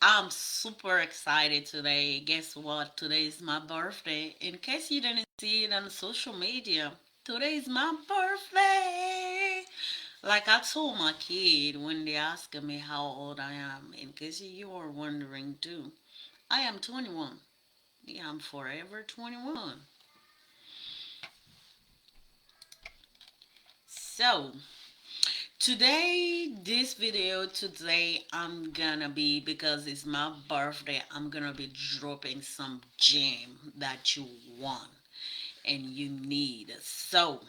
I'm super excited today. Guess what? Today is my birthday. In case you didn't see it on social media, today is my birthday. Like I told my kid when they asked me how old I am, in case you were wondering too, I am 21. Yeah, I'm forever 21. So, this video today, I'm gonna be, because it's my birthday, I'm gonna be dropping some gem that you want and you need. So,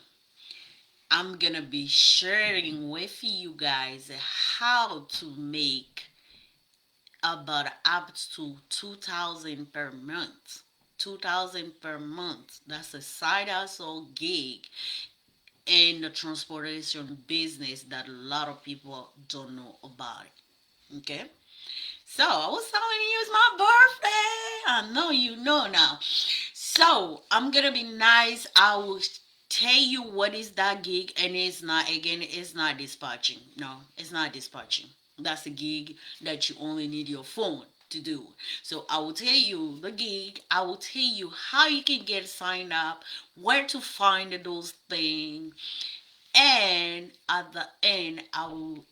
I'm gonna be sharing with you guys how to make about up to 2000 per month. 2000 per month. That's a side hustle gig in the transportation business that a lot of people don't know about it. Okay? So I was telling you it's my birthday. I know you know now. So I'm gonna be nice. I will tell you what is that gig, and it's not, again, it's not dispatching. No, it's not dispatching. That's a gig that you only need your phone to do. So I will tell you the gig. I will tell you how you can get signed up, where to find those things, and at the end,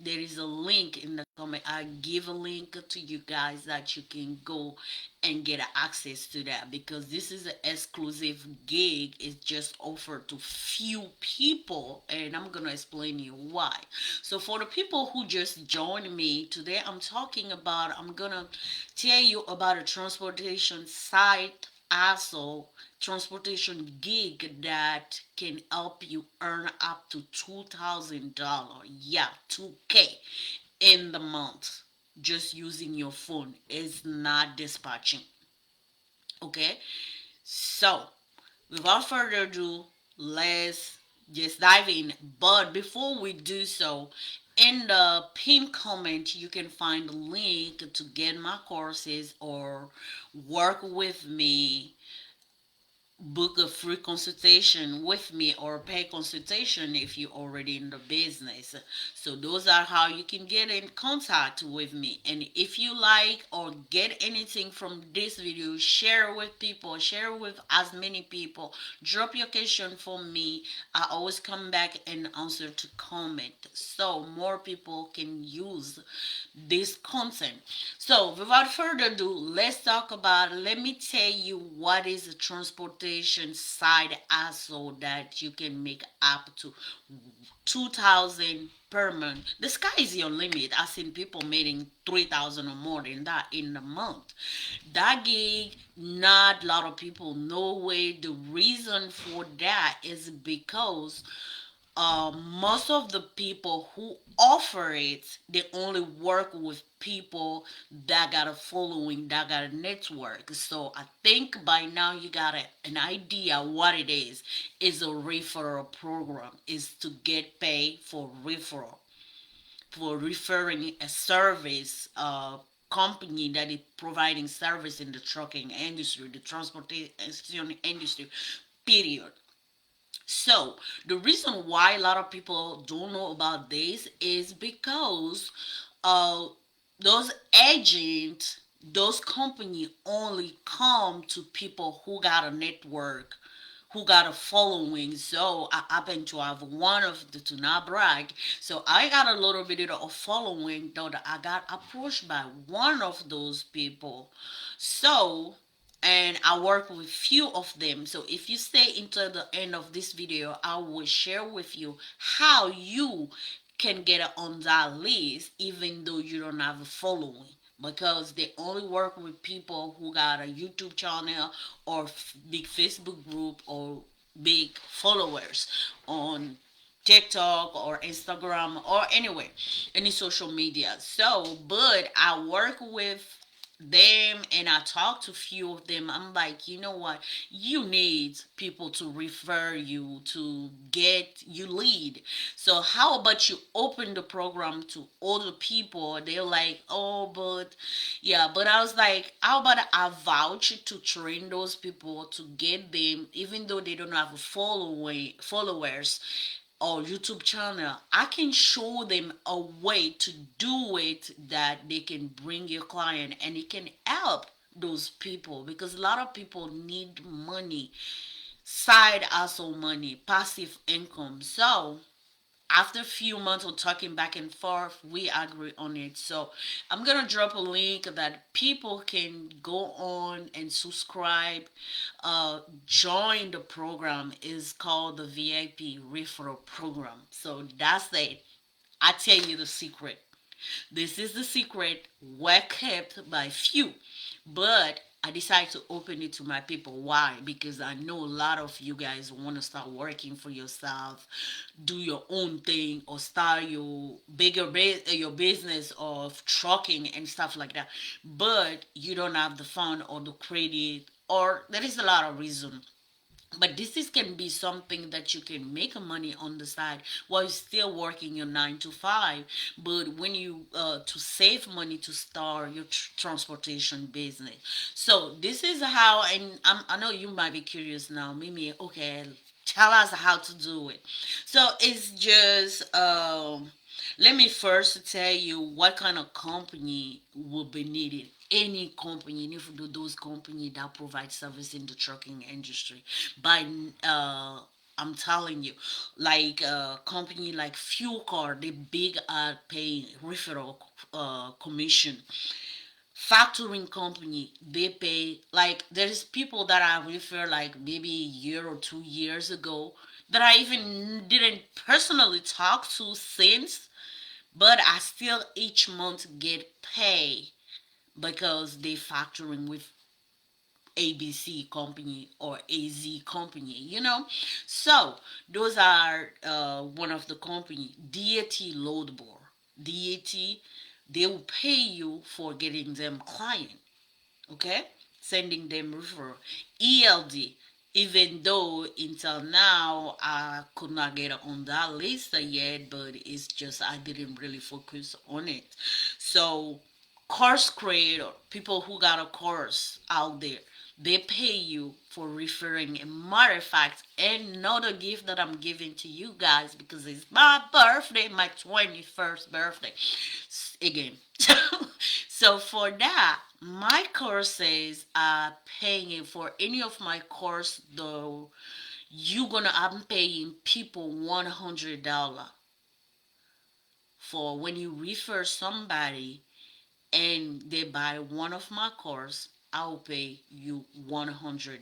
there is a link in the comment. I give a link to you guys that you can go and get access to that, because this is an exclusive gig. It's just offered to few people, and I'm gonna explain you why. So for the people who just joined me today, I'm gonna tell you about a transportation site, also transportation gig that can help you earn up to $2,000. Yeah, 2K in the month, just using your phone. Is not dispatching. Okay, so without further ado, let's just dive in. But before we do so, in the pinned comment, you can find a link to get my courses or work with me, book a free consultation with me, or pay consultation if you're already in the business. So those are how you can get in contact with me. And if you like or get anything from this video, share with people, share with as many people. Drop your question for me. I always come back and answer to comment so more people can use this content. So, without further ado, let's talk about. Let me tell you what is a transportation side hustle that you can make up to 2,000 per month. The sky is your limit. I've seen people making 3,000 or more than that in a month. That gig, not a lot of people know it. The reason for that is because most of the people who offer it, they only work with people that got a following, that got a network. So I think by now you got an idea what it is. Is a referral program, is to get paid for referral, for referring a service, company that is providing service in the trucking industry, the transportation industry, period. So the reason why a lot of people don't know about this is because uh, those agents, those company only come to people who got a network, who got a following. So I happen to have one of the, to not brag. So I got a little bit of following, though I got approached by one of those people. So, and I work with few of them. So if you stay into the end of this video, I will share with you how you can get on that list even though you don't have a following, because they only work with people who got a YouTube channel or big Facebook group or big followers on TikTok or Instagram or anywhere, any social media. So, but I work with them and I talk to few of them. I'm like, you know what? You need people to refer you, to get you lead. So how about you open the program to other people? They're like, oh, but yeah, but I was like, how about I vouch to train those people to get them, even though they don't have a followers, or YouTube channel, I can show them a way to do it that they can bring your client and it can help those people, because a lot of people need money, side hustle money, passive income. So after a few months of talking back and forth, we agree on it. So I'm gonna drop a link that people can go on and subscribe, join the program. Is called the VIP referral program. So that's it. I tell you the secret. This is the secret, well kept by few. But I decided to open it to my people. Why? Because I know a lot of you guys want to start working for yourself, do your own thing, or start your your business of trucking and stuff like that. But you don't have the fund or the credit, or there is a lot of reason. But this is can be something that you can make money on the side while you're still working your 9 to 5. But when you to save money to start your transportation business. So this is how, and I know you might be curious now, Mimi. Okay, tell us how to do it. So it's just let me first tell you what kind of company will be needed. Any company, and if you do those company that provide service in the trucking industry, by I'm telling you, like company like fuel card, they big at paying referral commission. Factoring company, they pay, like there's people that I refer like maybe a year or 2 years ago that I even didn't personally talk to since, but I still each month get pay because they factoring with ABC company or AZ company, you know. So those are one of the company. DAT load board. DAT, they will pay you for getting them client, okay, sending them referral. ELD, even though until now I could not get on that list yet, but it's just I didn't really focus on it. So course creator, people who got a course out there, they pay you for referring. A matter of fact, another gift that I'm giving to you guys, because it's my birthday, my 21st birthday again. So for that, my courses are paying for any of my course though. I'm paying people $100 for when you refer somebody and they buy one of my course. I'll pay you $100.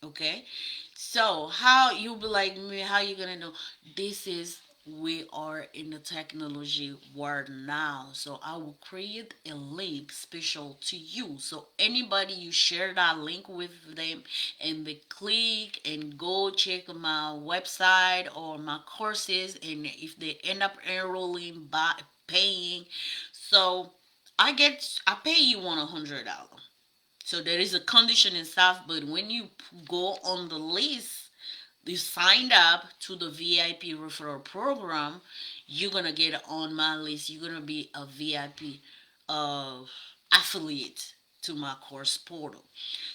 Okay, so how you be like me? How you gonna know? This is we are in the technology world now. So I will create a link special to you. So anybody you share that link with them, and they click and go check my website or my courses, and if they end up enrolling by paying, so I pay you $100. So there is a condition and stuff, but when you go on the list, you signed up to the VIP referral program, you're gonna get on my list. You're gonna be a VIP uh, affiliate to my course portal.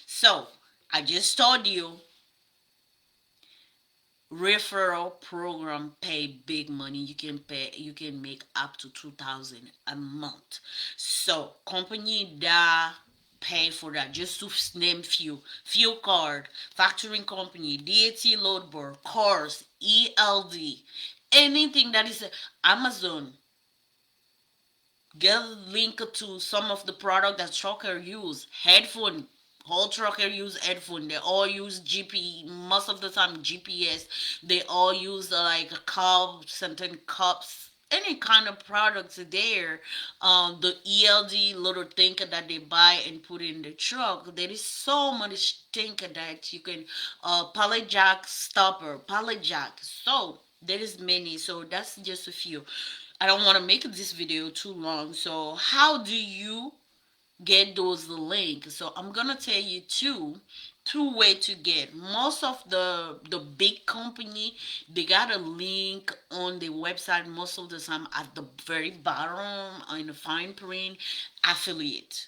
So I just told you referral program pay big money. You can make up to 2,000 a month. So company that pay for that, just to name few: fuel card, factoring company, DAT load board, course, ELD, anything that is Amazon. Get a link to some of the product that trucker use. Headphone. Whole trucker use headphone. They all use GP. Most of the time GPS. They all use like a cup, certain cups. Any kind of products there. The ELD little thing that they buy and put in the truck. There is so much thing that you can. Pallet jack stopper, pallet jack. So there is many. So that's just a few. I don't want to make this video too long. So how do you get those links? So I'm gonna tell you two way to get. Most of the big company, they got a link on the website most of the time at the very bottom in the fine print, affiliate.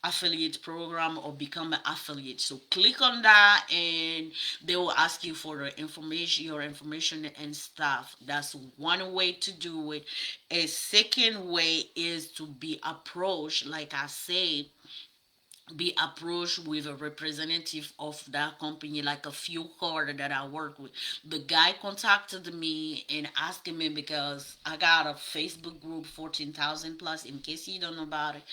affiliate program or become an affiliate. So click on that and they will ask you for the information, your information and stuff. That's one way to do it. A second way is to be approached, like I said, be approached with a representative of that company, like a few card that I work with. The guy contacted me and asking me because I got a Facebook group 14,000 plus. In case you don't know about it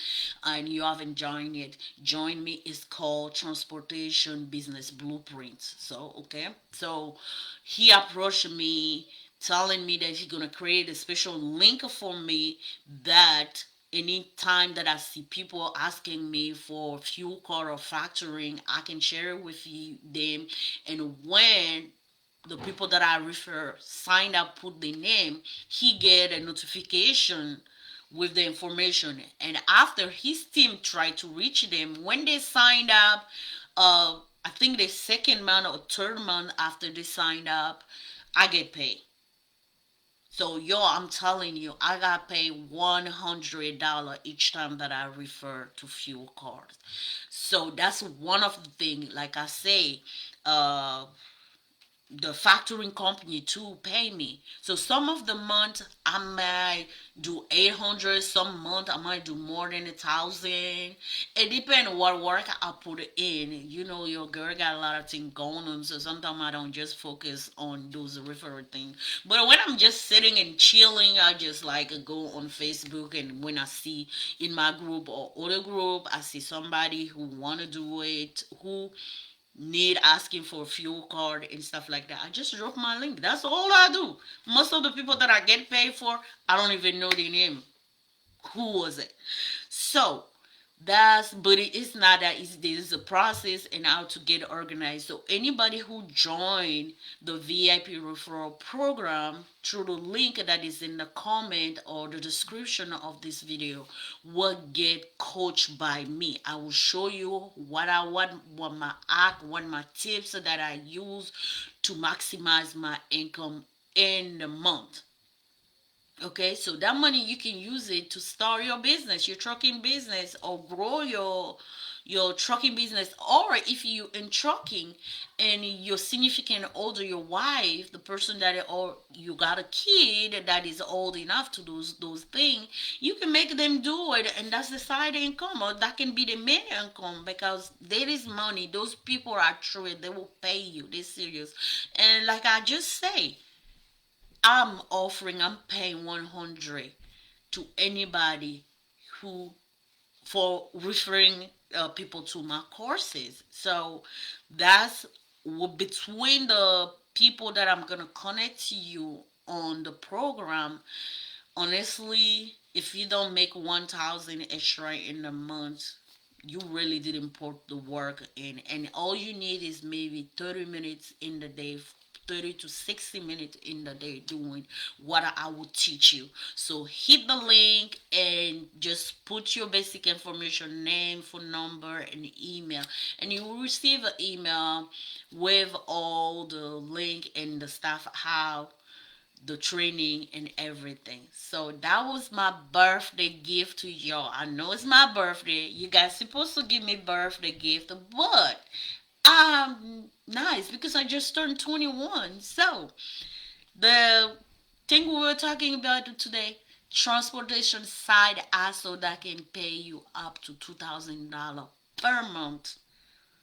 and you haven't joined it, join me. It's called Transportation Business Blueprints. So okay, so he approached me telling me that he's gonna create a special link for me that anytime that I see people asking me for fuel card or factoring, I can share it with them. And when the people that I refer sign up, put their name, he get a notification with the information. And after his team tried to reach them, when they signed up, I think the second month or third month after they signed up, I get paid. So yo, I'm telling you, I got paid $100 each time that I refer to fuel cards. So that's one of the things. Like I say, uh, the factoring company to pay me. So some of the month I might do 800, some month I might do more than 1,000. It depends what work I put in. You know, your girl got a lot of things going on, so sometimes I don't just focus on those referral things. But when I'm just sitting and chilling, I just like go on Facebook, and when I see in my group or other group, I see somebody who wanna do it, who need asking for a fuel card and stuff like that, I just drop my link. That's all I do. Most of the people that I get paid for, I don't even know their name. Who was it? So that's, but it's not that easy. There's a process and how to get organized. So anybody who join the VIP referral program through the link that is in the comment or the description of this video will get coached by me. I will show you what my act, what my tips that I use to maximize my income in the month. Okay, so that money you can use it to start your business, your trucking business, or grow your trucking business. Or if you in trucking and your significant other, your wife, the person that, or you got a kid that is old enough to do those things, you can make them do it, and that's the side income, or that can be the main income because there is money. Those people are true. They will pay you. They're serious, and like I just say. I'm paying 100 to anybody who for referring people to my courses. So that's between the people that I'm gonna connect to you on the program. Honestly, if you don't make 1,000 extra in a month, you really didn't put the work in, and all you need is maybe 30 minutes in the day, 30 to 60 minutes in the day doing what I will teach you. So hit the link and just put your basic information, name, phone number, and email, and you will receive an email with all the link and the stuff, how the training and everything. So that was my birthday gift to y'all. I know it's my birthday. You guys supposed to give me birthday gift, but nice because I just turned 21. So the thing we were talking about today, transportation side hustle that can pay you up to $2,000 per month,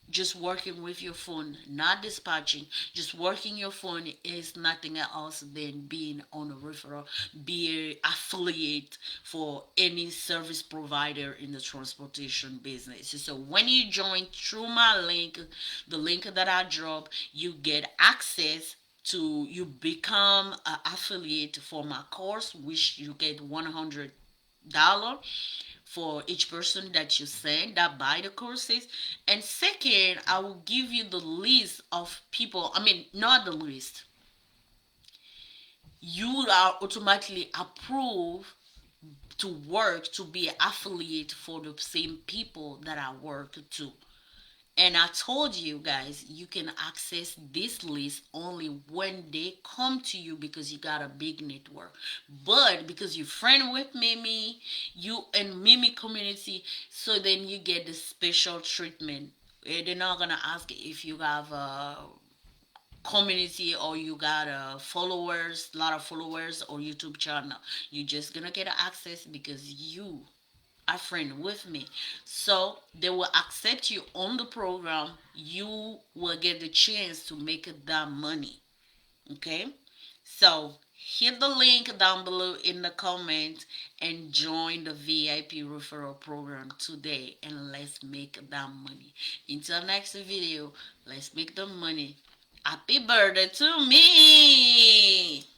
just working with your phone, not dispatching, just working your phone is nothing else than being on a referral, be an affiliate for any service provider in the transportation business. So when you join through my link, the link that I drop, you get access to, you become an affiliate for my course, which you get $100 for each person that you send that buy the courses. And second, I will give you the list of people, I mean, not the list, you are automatically approved to work to be an affiliate for the same people that I work to. And I told you guys, you can access this list only when they come to you because you got a big network. But because you friend with Mimi, you and Mimi community, so then you get the special treatment. They're not gonna ask if you have a community or you got followers, a lot of followers or YouTube channel. You're just gonna get access because you a friend with me. So they will accept you on the program. You will get the chance to make that money. Okay? So hit the link down below in the comment and join the VIP referral program today and let's make that money. Until next video, let's make the money. Happy birthday to me!